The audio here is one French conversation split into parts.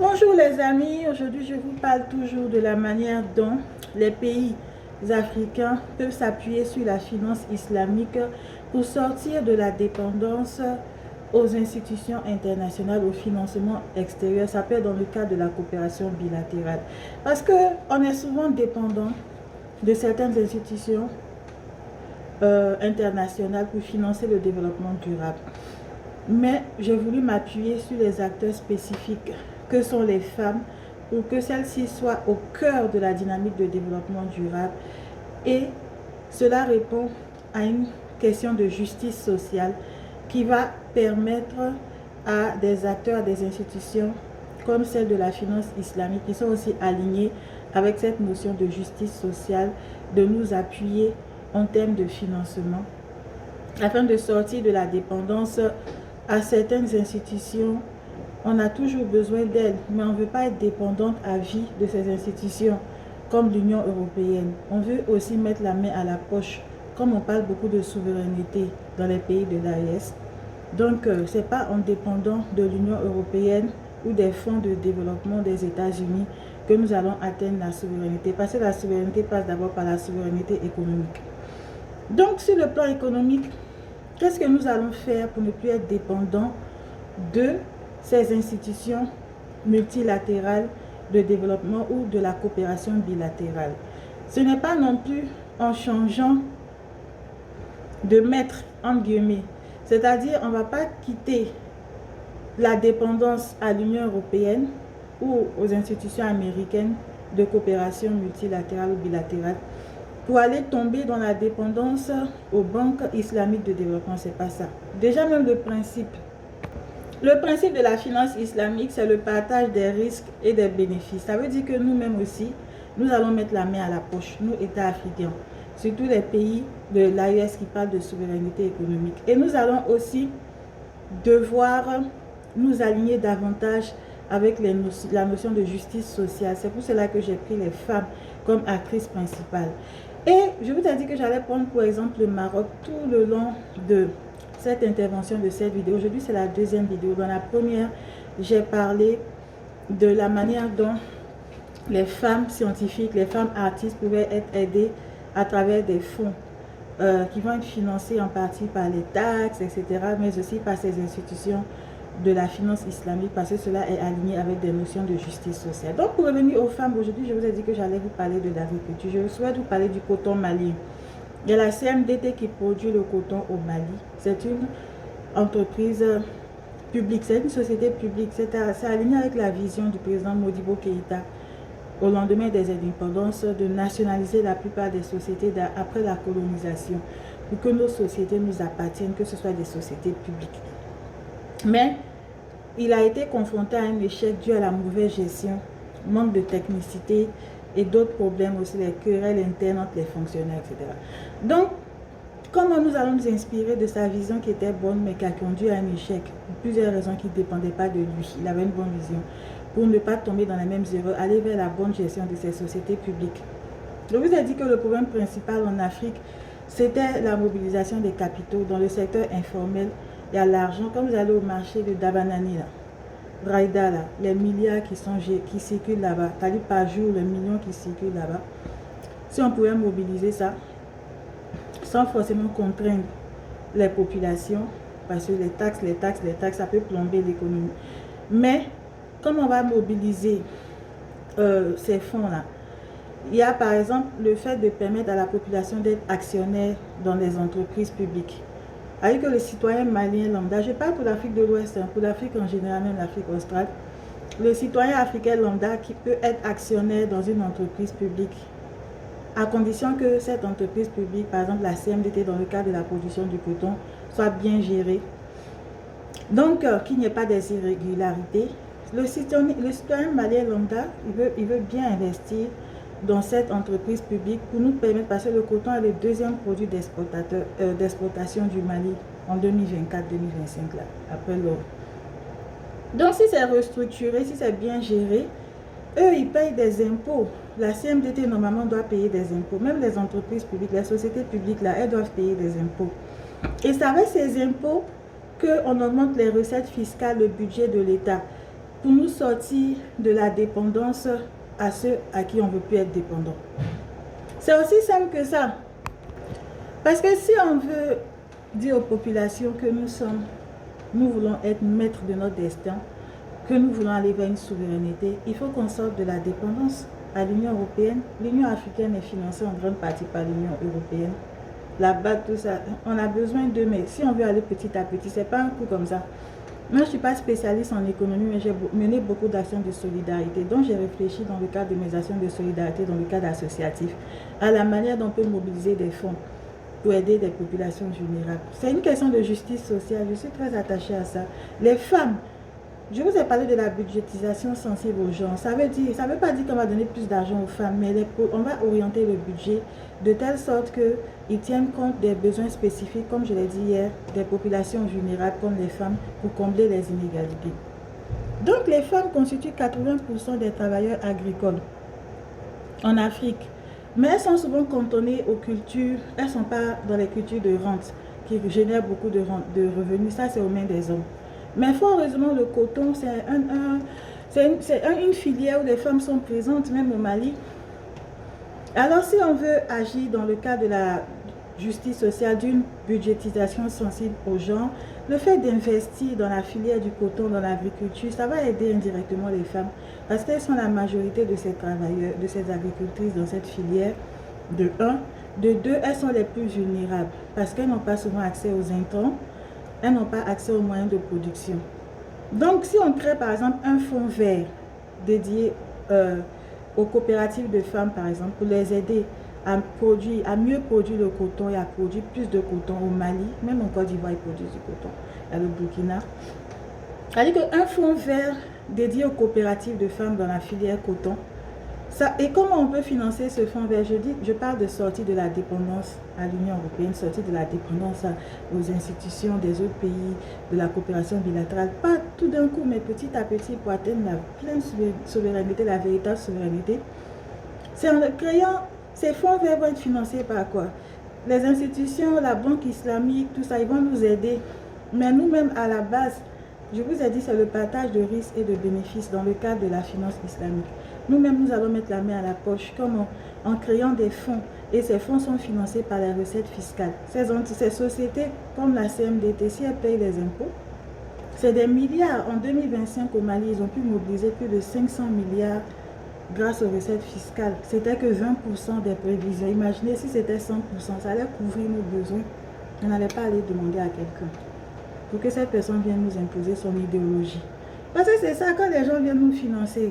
Bonjour les amis, aujourd'hui je vous parle toujours de la manière dont les pays africains peuvent s'appuyer sur la finance islamique pour sortir de la dépendance aux institutions internationales, au financement extérieur. Ça peut être dans le cadre de la coopération bilatérale. Parce qu'on est souvent dépendant de certaines institutions internationales pour financer le développement durable. Mais j'ai voulu m'appuyer sur les acteurs spécifiques que sont les femmes pour que celles-ci soient au cœur de la dynamique de développement durable. Et cela répond à une question de justice sociale qui va permettre à des acteurs, à des institutions comme celle de la finance islamique qui sont aussi alignés avec cette notion de justice sociale, de nous appuyer en termes de financement afin de sortir de la dépendance à certaines institutions. On a toujours besoin d'elles, mais on ne veut pas être dépendante à vie de ces institutions comme l'Union européenne. On veut aussi mettre la main à la poche, comme on parle beaucoup de souveraineté dans les pays de l'AES. Donc, ce n'est pas en dépendant de l'Union européenne ou des fonds de développement des États-Unis que nous allons atteindre la souveraineté, parce que la souveraineté passe d'abord par la souveraineté économique. Donc, sur le plan économique, qu'est-ce que nous allons faire pour ne plus être dépendants de ces institutions multilatérales de développement ou de la coopération bilatérale? Ce n'est pas non plus en changeant de maître, entre guillemets. C'est-à-dire, on ne va pas quitter la dépendance à l'Union européenne ou aux institutions américaines de coopération multilatérale ou bilatérale pour aller tomber dans la dépendance aux banques islamiques de développement. C'est pas ça. Déjà même le principe de la finance islamique, c'est le partage des risques et des bénéfices. Ça veut dire que nous-mêmes aussi, nous allons mettre la main à la poche, nous, États africains, surtout les pays de l'AES qui parlent de souveraineté économique. Et nous allons aussi devoir nous aligner davantage avec la notion de justice sociale. C'est pour cela que j'ai pris les femmes comme actrices principales. Et je vous ai dit que j'allais prendre pour exemple le Maroc tout le long de cette intervention, de cette vidéo. Aujourd'hui, c'est la deuxième vidéo. Dans la première, j'ai parlé de la manière dont les femmes scientifiques, les femmes artistes pouvaient être aidées à travers des fonds qui vont être financés en partie par les taxes, etc., mais aussi par ces institutions de la finance islamique, parce que cela est aligné avec des notions de justice sociale. Donc, pour revenir aux femmes, aujourd'hui, je vous ai dit que j'allais vous parler de l'agriculture. Je souhaite vous parler du coton malien. Il y a la CMDT qui produit le coton au Mali. C'est une entreprise publique, c'est une société publique. C'est aligné avec la vision du président Modibo Keïta au lendemain des indépendances de nationaliser la plupart des sociétés après la colonisation pour que nos sociétés nous appartiennent, que ce soit des sociétés publiques. Mais il a été confronté à un échec dû à la mauvaise gestion, manque de technicité et d'autres problèmes aussi, les querelles internes entre les fonctionnaires, etc. Donc, comment nous allons nous inspirer de sa vision qui était bonne mais qui a conduit à un échec pour plusieurs raisons qui ne dépendaient pas de lui. Il avait une bonne vision. Pour ne pas tomber dans les mêmes erreurs, aller vers la bonne gestion de ces sociétés publiques. Je vous ai dit que le problème principal en Afrique, c'était la mobilisation des capitaux dans le secteur informel. Il y a l'argent. Quand vous allez au marché de Dabanani, là, Raïda, là, les milliards qui circulent là-bas, c'est-à-dire par jour, les millions qui circulent là-bas. Si on pouvait mobiliser ça, sans forcément contraindre les populations, parce que les taxes, ça peut plomber l'économie. Mais, comme on va mobiliser ces fonds-là, il y a par exemple le fait de permettre à la population d'être actionnaire dans les entreprises publiques. Avec le citoyen malien lambda, je parle pour l'Afrique de l'Ouest, pour l'Afrique en général, même l'Afrique australe, le citoyen africain lambda qui peut être actionnaire dans une entreprise publique, à condition que cette entreprise publique, par exemple la CMDT dans le cadre de la production du coton, soit bien gérée. Donc, qu'il n'y ait pas des irrégularités. Le citoyen malien lambda, il veut bien investir dans cette entreprise publique pour nous permettre, parce que le coton est le deuxième produit d'exportation du Mali en 2024-2025, après l'or. Donc, si c'est restructuré, si c'est bien géré, eux, ils payent des impôts. La CMDT, normalement, doit payer des impôts. Même les entreprises publiques, les sociétés publiques, là, elles doivent payer des impôts. Et c'est avec ces impôts qu'on augmente les recettes fiscales, le budget de l'État. pour nous sortir de la dépendance à ceux à qui on ne veut plus être dépendant. C'est aussi simple que ça. Parce que si on veut dire aux populations que nous voulons être maîtres de notre destin, que nous voulons aller vers une souveraineté, il faut qu'on sorte de la dépendance à l'Union européenne. L'Union africaine est financée en grande partie par l'Union européenne. Là-bas, tout ça, on a besoin d'eux, mais si on veut aller petit à petit, c'est pas un coup comme ça. Moi, je ne suis pas spécialiste en économie, mais j'ai mené beaucoup d'actions de solidarité. Donc, j'ai réfléchi dans le cadre de mes actions de solidarité, dans le cadre associatif, à la manière dont on peut mobiliser des fonds pour aider des populations vulnérables. C'est une question de justice sociale. Je suis très attachée à ça. Les femmes, je vous ai parlé de la budgétisation sensible aux gens. Ça veut pas dire qu'on va donner plus d'argent aux femmes, mais on va orienter le budget de telle sorte qu'ils tiennent compte des besoins spécifiques, comme je l'ai dit hier, des populations vulnérables comme les femmes, pour combler les inégalités. Donc les femmes constituent 80% des travailleurs agricoles en Afrique. Mais elles sont souvent cantonnées aux cultures, elles ne sont pas dans les cultures de rente qui génèrent beaucoup de revenus. Ça, c'est aux mains des hommes. Mais fort heureusement, le coton, c'est une filière où les femmes sont présentes, même au Mali. Alors, si on veut agir dans le cadre de la justice sociale, d'une budgétisation sensible aux gens, le fait d'investir dans la filière du coton, dans l'agriculture, ça va aider indirectement les femmes. Parce qu'elles sont la majorité de ces travailleurs, de ces agricultrices dans cette filière, de 1. De 2, elles sont les plus vulnérables parce qu'elles n'ont pas souvent accès aux intrants. Elles n'ont pas accès aux moyens de production. Donc, si on crée par exemple un fonds vert dédié aux coopératives de femmes, par exemple, pour les aider à mieux produire le coton et à produire plus de coton au Mali, même en Côte d'Ivoire, ils produisent du coton, à le Burkina. C'est-à-dire qu'un fonds vert dédié aux coopératives de femmes dans la filière coton, et comment on peut financer ce fonds vert? Je parle de sortie de la dépendance à l'Union européenne, sortie de la dépendance aux institutions des autres pays, de la coopération bilatérale. Pas tout d'un coup, mais petit à petit pour atteindre la pleine souveraineté, la véritable souveraineté. C'est en créant, ces fonds verts vont être financés par quoi? Les institutions, la banque islamique, tout ça, ils vont nous aider. Mais nous-mêmes, à la base, je vous ai dit, c'est le partage de risques et de bénéfices dans le cadre de la finance islamique. Nous-mêmes, nous allons mettre la main à la poche. Comment? En créant des fonds. Et ces fonds sont financés par les recettes fiscales. Ces sociétés, comme la CMDT, si elles payent les impôts, c'est des milliards. En 2025, au Mali, ils ont pu mobiliser plus de 500 milliards grâce aux recettes fiscales. C'était que 20% des prévisions. Imaginez si c'était 100%, ça allait couvrir nos besoins. On n'allait pas aller demander à quelqu'un pour que cette personne vienne nous imposer son idéologie. Parce que c'est ça, quand les gens viennent nous financer.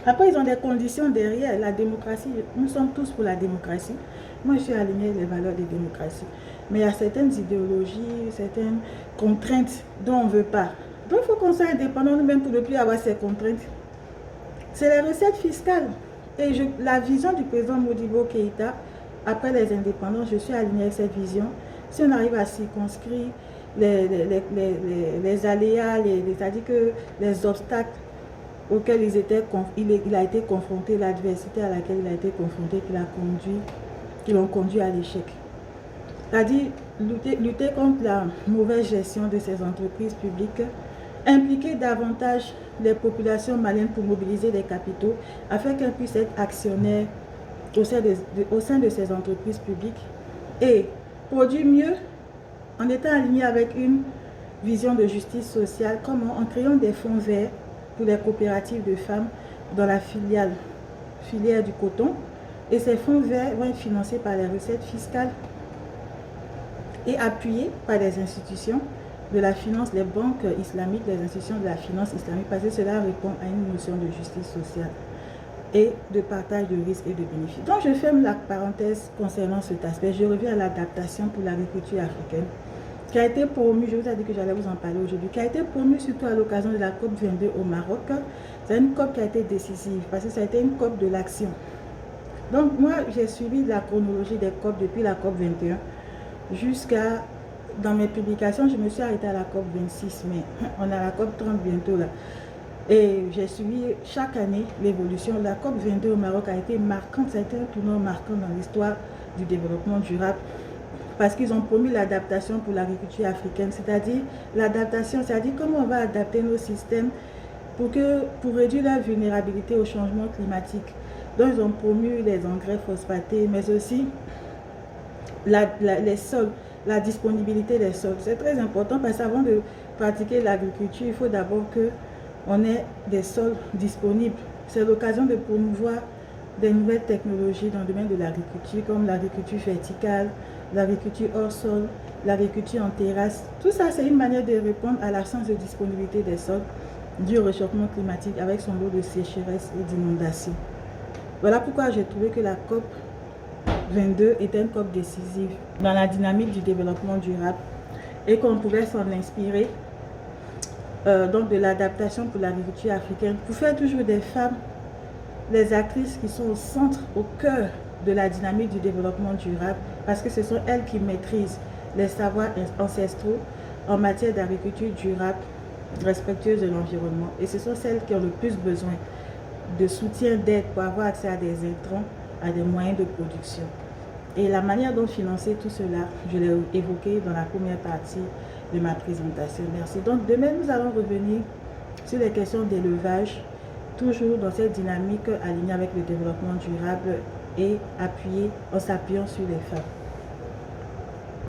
Après, ils ont des conditions derrière. La démocratie, nous sommes tous pour la démocratie. Moi, je suis alignée avec les valeurs de démocratie. Mais il y a certaines idéologies, certaines contraintes dont on ne veut pas. Donc, il faut qu'on soit indépendant nous-mêmes pour ne plus avoir ces contraintes. C'est les recettes fiscales. Et la vision du président Modibo Keïta, après les indépendants, je suis alignée avec cette vision. Si on arrive à circonscrire les aléas, c'est-à-dire que les obstacles auxquels il a été confronté, l'adversité à laquelle il a été confronté, qui l'ont conduit à l'échec. C'est-à-dire lutter contre la mauvaise gestion de ces entreprises publiques, impliquer davantage les populations maliennes pour mobiliser des capitaux afin qu'elles puissent être actionnaires au sein de ces entreprises publiques et produire mieux en étant aligné avec une vision de justice sociale. Comment? En créant des fonds verts pour les coopératives de femmes dans la filière du coton. Et ces fonds verts vont être financés par les recettes fiscales et appuyés par les institutions de la finance, les banques islamiques, les institutions de la finance islamique, parce que cela répond à une notion de justice sociale et de partage de risques et de bénéfices. Donc je ferme la parenthèse concernant cet aspect. Je reviens à l'adaptation pour l'agriculture africaine, qui a été promue, je vous ai dit que j'allais vous en parler aujourd'hui, qui a été promue surtout à l'occasion de la COP 22 au Maroc. C'est une COP qui a été décisive, parce que ça a été une COP de l'action. Donc moi, j'ai suivi la chronologie des COP depuis la COP 21 jusqu'à, dans mes publications, je me suis arrêtée à la COP 26, mais on a la COP 30 bientôt là. Et j'ai suivi chaque année l'évolution. La COP 22 au Maroc a été marquante, ça a été un tournant marquant dans l'histoire du développement durable, parce qu'ils ont promis l'adaptation pour l'agriculture africaine, c'est-à-dire l'adaptation, c'est-à-dire comment on va adapter nos systèmes pour réduire la vulnérabilité au changement climatique. Donc, ils ont promu les engrais phosphatés, mais aussi les sols, la disponibilité des sols. C'est très important parce qu'avant de pratiquer l'agriculture, il faut d'abord qu'on ait des sols disponibles. C'est l'occasion de promouvoir des nouvelles technologies dans le domaine de l'agriculture, comme l'agriculture verticale, l'agriculture hors sol, l'agriculture en terrasse. Tout ça, c'est une manière de répondre à l'absence de disponibilité des sols dû au réchauffement climatique avec son lot de sécheresse et d'inondations. Voilà pourquoi j'ai trouvé que la COP 22 était une COP décisive dans la dynamique du développement durable et qu'on pouvait s'en inspirer donc de l'adaptation pour l'agriculture africaine pour faire toujours des femmes les actrices qui sont au centre, au cœur de la dynamique du développement durable parce que ce sont elles qui maîtrisent les savoirs ancestraux en matière d'agriculture durable, respectueuse de l'environnement. Et ce sont celles qui ont le plus besoin de soutien, d'aide pour avoir accès à des intrants, à des moyens de production. Et la manière dont financer tout cela, je l'ai évoqué dans la première partie de ma présentation. Merci. Donc demain, nous allons revenir sur les questions d'élevage, toujours dans cette dynamique alignée avec le développement durable et appuyée en s'appuyant sur les femmes.